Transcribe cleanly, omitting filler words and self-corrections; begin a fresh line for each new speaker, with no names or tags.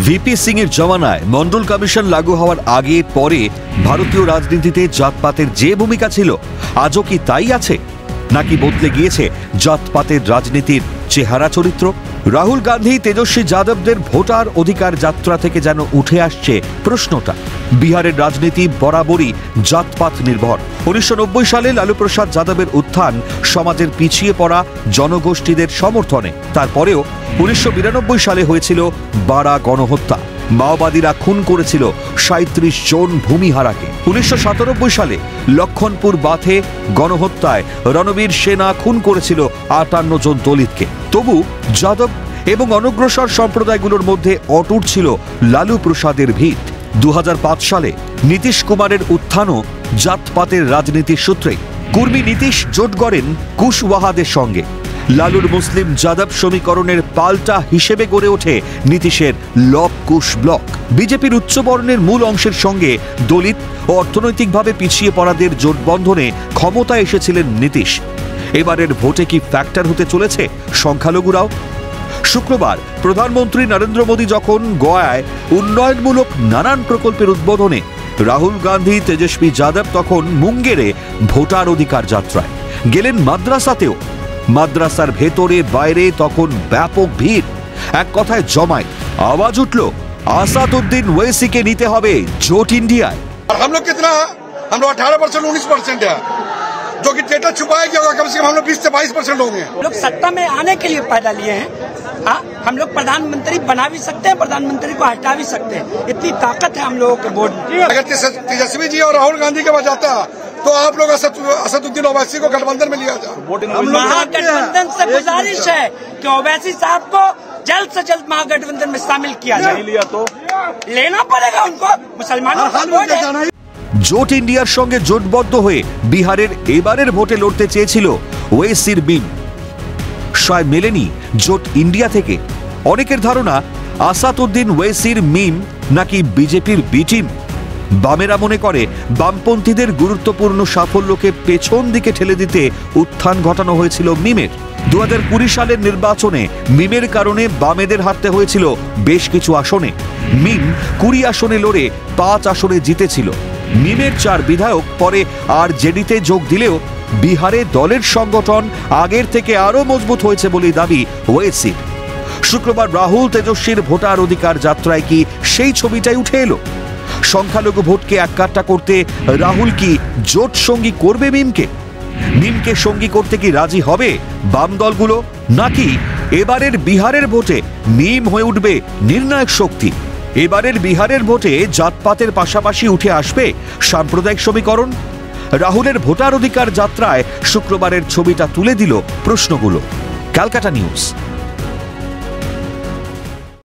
VP Singh এর জমানায় Mondal commission লাগু হওয়ার আগে পরে ভারতীয় রাজনীতিতে জাতপাতের যে ভূমিকা ছিল আজও কি তাই আছে, নাকি বদলে গিয়েছে জাতপাতের রাজনীতির চেহারা চরিত্র? রাহুল গান্ধী, তেজস্বী যাদবদের ভোটার অধিকার যাত্রা থেকে যেন উঠে আসছে প্রশ্নটা। বিহারের রাজনীতি বরাবরই জাতপাত নির্ভর। 1990 সালে লালু প্রসাদ যাদবের উত্থান সমাজের পিছিয়ে পড়া জনগোষ্ঠীদের সমর্থনে। তারপরেও 1992 সালে হয়েছিল বাড়া গণহত্যা। মাওবাদীরা খুন করেছিল 37 জন ভূমিহারাকে। 1997 সালে লক্ষণপুর বাথে গণহত্যায় রণবীর সেনা খুন করেছিল 58 জন দলিতকে। তবু যাদব এবং অনগ্রসর সম্প্রদায়গুলোর মধ্যে অটুট ছিল লালু প্রসাদের ভিত। 2005 সালে নীতিশ কুমারের উত্থানও জাতপাতের রাজনীতির সূত্রে। কুর্মী নীতিশ জোট গড়েন কুশওয়াহাদের সঙ্গে। লালুর মুসলিম যাদব সমীকরণের পাল্টা হিসেবে গড়ে ওঠে নীতিশের লব কুশ ব্লক। বিজেপির উচ্চবর্ণের মূল অংশের সঙ্গে দলিত ও অর্থনৈতিকভাবে পিছিয়ে পড়াদের জোটবন্ধনে ক্ষমতায় এসেছিলেন নীতিশ। এবারের ভোটে কি ফ্যাক্টর হতে চলেছে সংখ্যালঘুরাও? শুক্রবার প্রধানমন্ত্রী নরেন্দ্র মোদী যখন গোয়ায় উন্নয়নমূলক নানান প্রকল্পের উদ্বোধনে, রাহুল গান্ধী, তেজস্বী যাদব তখন মুঙ্গেরে ভোটার অধিকার যাত্রায় গেলেন। মাদ্রাসাতেও, মাদ্রাসার ভেতরে বাইরে তখন ব্যাপক ভিড়। এক কথায় জমায় আওয়াজ উঠল, আসাদুদ্দিন ওয়েসিকে নিতে হবে জোট ইন্ডিয়ায়।
हम लोग कितना, हम लोग 18% 19% है, जो कि डेटा छुपाएगी होगा। कम से कम हम लोग 20 से 22% होंगे।
लोग सत्ता में आने के लिए पैदा लिए हैं। हम लोग प्रधानमंत्री बना भी सकते हैं, प्रधानमंत्री को हटा भी सकते हैं। इतनी ताकत है हम लोगों के बोर्ड में।
अगर तेजस्वी जी और राहुल गांधी के बजाता तो आप लोग असदुद्दीन ओवैसी को गठबंधन में लिया जाए।
महागठबंधन से गुजारिश है कि ओवैसी साहब को जल्द से जल्द महागठबंधन में शामिल किया जाए। नहीं लिया तो लेना पड़ेगा उनको। मुसलमानों का वोट है।
জোট ইন্ডিয়ার সঙ্গে জোটবদ্ধ হয়ে বিহারের এবারের ভোটে লড়তে চেয়েছিল ওয়েসির মিম। সয় মেলেনি জোট ইন্ডিয়া থেকে। অনেকের ধারণা আসাদুদ্দিন ওয়েসির মিম নাকি বিজেপির বি টিম। বামেরা মনে করে বামপন্থীদের গুরুত্বপূর্ণ সাফল্যকে পেছন দিকে ঠেলে দিতে উত্থান ঘটানো হয়েছিল মিমের। 2020 সালের নির্বাচনে মিমের কারণে বামেদের হারতে হয়েছিল বেশ কিছু আসনে। মিম 20 আসনে লড়ে 5 আসনে জিতেছিল। মিমের 4 বিধায়ক পরে আর জেডিতে যোগ দিলেও বিহারে দলের সংগঠন আগের থেকে আরো মজবুত হয়েছে বলেই দাবি ওয়েসির। শুক্রবার রাহুল তেজস্বীর ভোটার অধিকার যাত্রায় কি সেই ছবিটাই উঠে এলো? সংখ্যালঘু ভোটকে এককাট্টা করতে রাহুল কি জোট সঙ্গী করবে মিমকে? মিমকে সঙ্গী করতে কি রাজি হবে বাম দলগুলো, নাকি এবারের বিহারের ভোটে মিম হয়ে উঠবে নির্ণায়ক শক্তি? এবারের বিহারের ভোটে জাতপাতের পাশাপাশি উঠে আসবে সাম্প্রদায়িক সমীকরণ। রাহুলের ভোটার অধিকার যাত্রায় শুক্রবারের ছবিটা তুলে দিল প্রশ্নগুলো। ক্যালকাটা নিউজ।